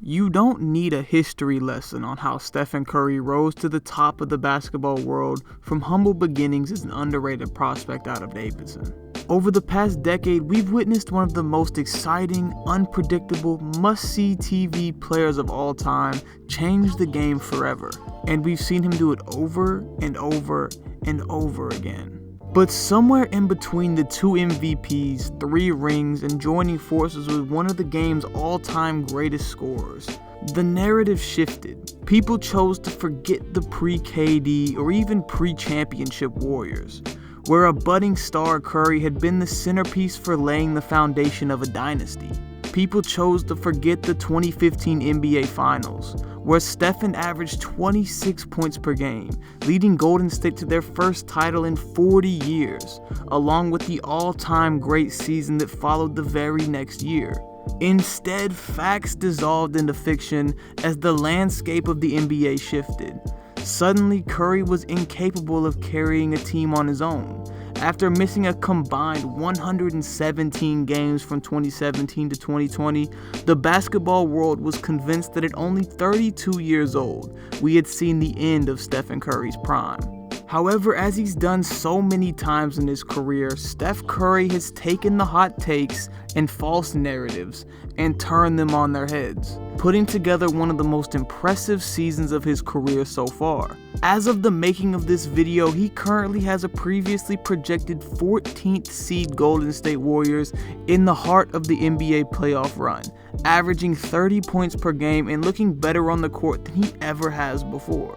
You don't need a history lesson on how Stephen Curry rose to the top of the basketball world from humble beginnings as an underrated prospect out of Davidson. Over the past decade, we've witnessed one of the most exciting, unpredictable, must-see TV players of all time change the game forever. And we've seen him do it over and over and over again. But somewhere in between the 2 MVPs, 3 rings, and joining forces with one of the game's all-time greatest scorers, the narrative shifted. People chose to forget the pre-KD or even pre-championship Warriors, where a budding star Curry had been the centerpiece for laying the foundation of a dynasty. People chose to forget the 2015 NBA Finals, where Stephen averaged 26 points per game, leading Golden State to their first title in 40 years, along with the all-time great season that followed the very next year. Instead, facts dissolved into fiction as the landscape of the NBA shifted. Suddenly, Curry was incapable of carrying a team on his own. After missing a combined 117 games from 2017 to 2020, the basketball world was convinced that at only 32 years old, we had seen the end of Stephen Curry's prime. However, as he's done so many times in his career, Steph Curry has taken the hot takes and false narratives and turned them on their heads, putting together one of the most impressive seasons of his career so far. As of the making of this video, he currently has a previously projected 14th seed Golden State Warriors in the heart of the NBA playoff run, averaging 30 points per game and looking better on the court than he ever has before.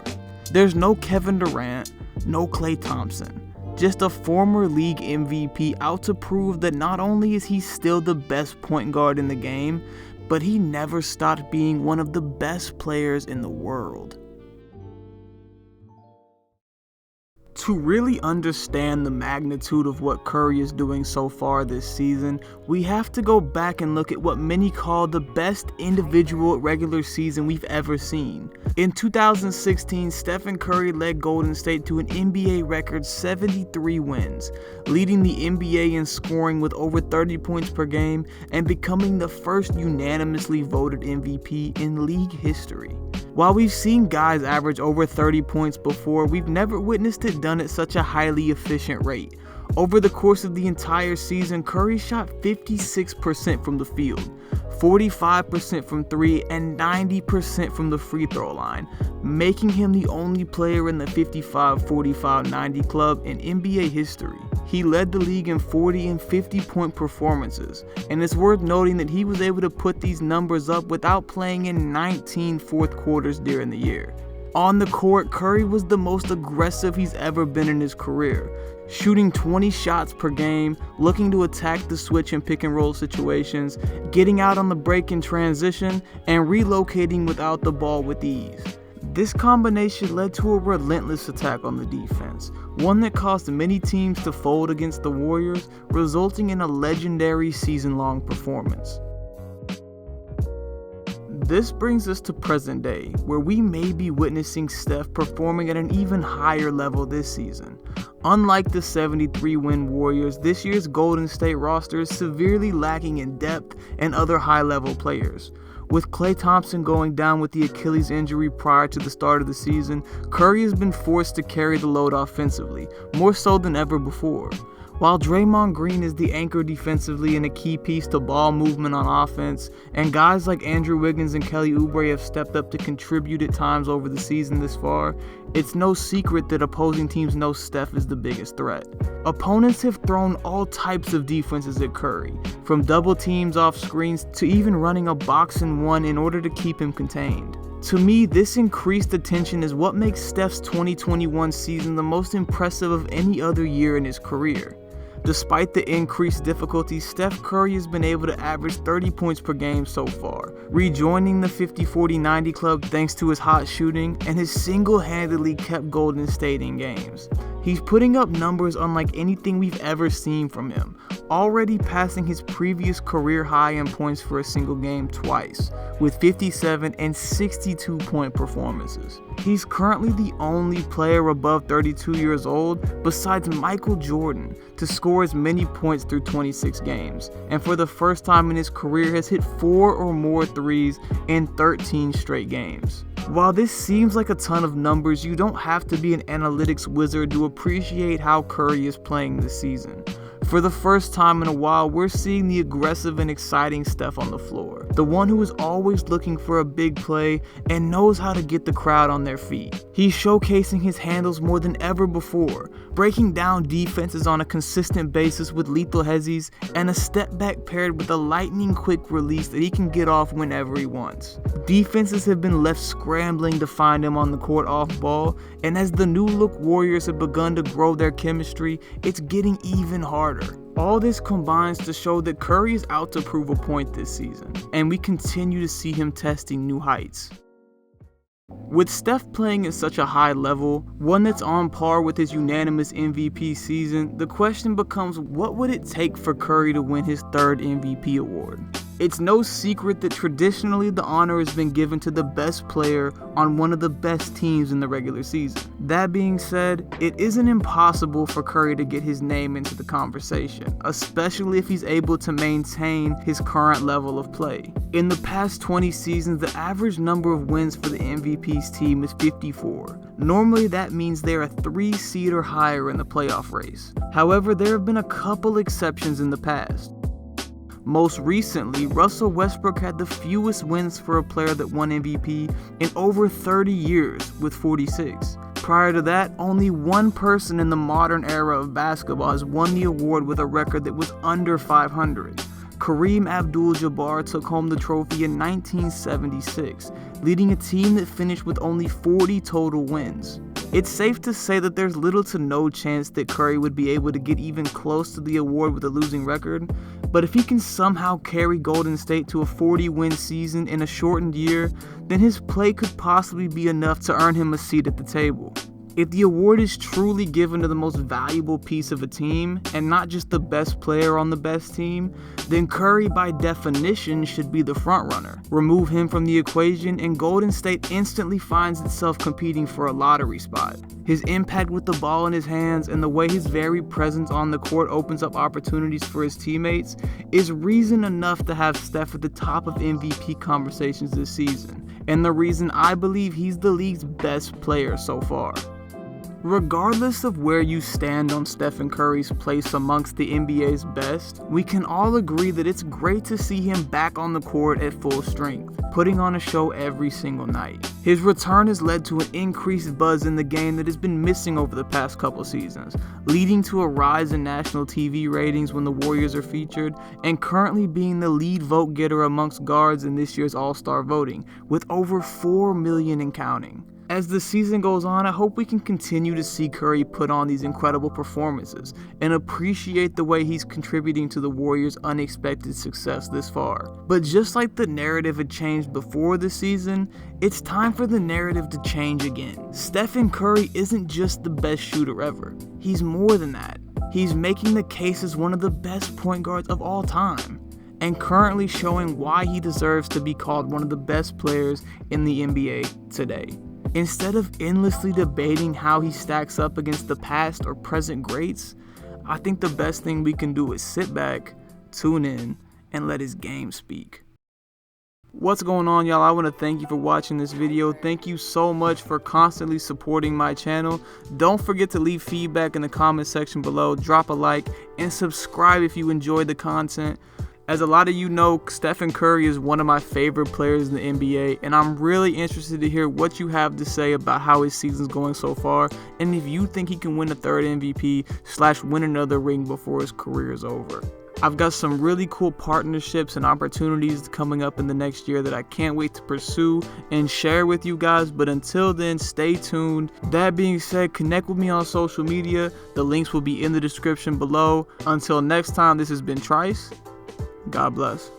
There's no Kevin Durant, no Klay Thompson, just a former league MVP out to prove that not only is he still the best point guard in the game, but he never stopped being one of the best players in the world. To really understand the magnitude of what Curry is doing so far this season, we have to go back and look at what many call the best individual regular season we've ever seen. In 2016, Stephen Curry led Golden State to an NBA record 73 wins, leading the NBA in scoring with over 30 points per game and becoming the first unanimously voted MVP in league history. While we've seen guys average over 30 points before, we've never witnessed it done at such a highly efficient rate. Over the course of the entire season, Curry shot 56% from the field, 45% from 3, and 90% from the free throw line, making him the only player in the 55-45-90 club in NBA history. He led the league in 40 and 50-point performances, and it's worth noting that he was able to put these numbers up without playing in 19 fourth quarters during the year. On the court, Curry was the most aggressive he's ever been in his career, shooting 20 shots per game, looking to attack the switch and pick and roll situations, getting out on the break in transition, and relocating without the ball with ease. This combination led to a relentless attack on the defense, one that caused many teams to fold against the Warriors, resulting in a legendary season-long performance. This brings us to present day, where we may be witnessing Steph performing at an even higher level this season. Unlike the 73-win Warriors, this year's Golden State roster is severely lacking in depth and other high-level players. With Klay Thompson going down with the Achilles injury prior to the start of the season, Curry has been forced to carry the load offensively, more so than ever before. While Draymond Green is the anchor defensively and a key piece to ball movement on offense, and guys like Andrew Wiggins and Kelly Oubre have stepped up to contribute at times over the season this far, it's no secret that opposing teams know Steph is the biggest threat. Opponents have thrown all types of defenses at Curry, from double teams off screens to even running a box and one in order to keep him contained. To me, this increased attention is what makes Steph's 2021 season the most impressive of any other year in his career. Despite the increased difficulty, Steph Curry has been able to average 30 points per game so far, rejoining the 50-40-90 club thanks to his hot shooting, and has single-handedly kept Golden State in games. He's putting up numbers unlike anything we've ever seen from him, already passing his previous career high in points for a single game twice, with 57 and 62-point performances. He's currently the only player above 32 years old, besides Michael Jordan, to score as many points through 26 games, and for the first time in his career has hit 4 or more threes in 13 straight games. While this seems like a ton of numbers, you don't have to be an analytics wizard to appreciate how Curry is playing this season. For the first time in a while, we're seeing the aggressive and exciting Steph on the floor. The one who is always looking for a big play and knows how to get the crowd on their feet. He's showcasing his handles more than ever before, breaking down defenses on a consistent basis with lethal hezzies and a step back paired with a lightning quick release that he can get off whenever he wants. Defenses have been left scrambling to find him on the court off ball, and as the new look Warriors have begun to grow their chemistry, it's getting even harder. All this combines to show that Curry is out to prove a point this season, and we continue to see him testing new heights. With Steph playing at such a high level, one that's on par with his unanimous MVP season, the question becomes, what would it take for Curry to win his third MVP award? It's no secret that traditionally the honor has been given to the best player on one of the best teams in the regular season. That being said, it isn't impossible for Curry to get his name into the conversation, especially if he's able to maintain his current level of play. In the past 20 seasons, the average number of wins for the MVP's team is 54. Normally that means they're a 3 seed or higher in the playoff race. However, there have been a couple exceptions in the past. Most recently, Russell Westbrook had the fewest wins for a player that won MVP in over 30 years with 46. Prior to that, only one person in the modern era of basketball has won the award with a record that was under 500. Kareem Abdul-Jabbar took home the trophy in 1976, leading a team that finished with only 40 total wins. It's safe to say that there's little to no chance that Curry would be able to get even close to the award with a losing record, but if he can somehow carry Golden State to a 40-win season in a shortened year, then his play could possibly be enough to earn him a seat at the table. If the award is truly given to the most valuable piece of a team, and not just the best player on the best team, then Curry by definition should be the frontrunner. Remove him from the equation and Golden State instantly finds itself competing for a lottery spot. His impact with the ball in his hands and the way his very presence on the court opens up opportunities for his teammates is reason enough to have Steph at the top of MVP conversations this season, and the reason I believe he's the league's best player so far. Regardless of where you stand on Stephen Curry's place amongst the NBA's best, we can all agree that it's great to see him back on the court at full strength, putting on a show every single night. His return has led to an increased buzz in the game that has been missing over the past couple seasons, leading to a rise in national TV ratings when the Warriors are featured, and currently being the lead vote getter amongst guards in this year's All-Star voting, with over 4 million and counting. As the season goes on, I hope we can continue to see Curry put on these incredible performances and appreciate the way he's contributing to the Warriors' unexpected success this far. But just like the narrative had changed before the season, it's time for the narrative to change again. Stephen Curry isn't just the best shooter ever. He's more than that. He's making the case as one of the best point guards of all time, and currently showing why he deserves to be called one of the best players in the NBA today. Instead of endlessly debating how he stacks up against the past or present greats, I think the best thing we can do is sit back, tune in, and let his game speak. What's going on, y'all? I want to thank you for watching this video. Thank you so much for constantly supporting my channel. Don't forget to leave feedback in the comment section below, drop a like, and subscribe if you enjoyed the content. As a lot of you know, Stephen Curry is one of my favorite players in the NBA, and I'm really interested to hear what you have to say about how his season's going so far, and if you think he can win a third MVP / win another ring before his career is over. I've got some really cool partnerships and opportunities coming up in the next year that I can't wait to pursue and share with you guys, but until then, stay tuned. That being said, connect with me on social media. The links will be in the description below. Until next time, this has been Trice. God bless.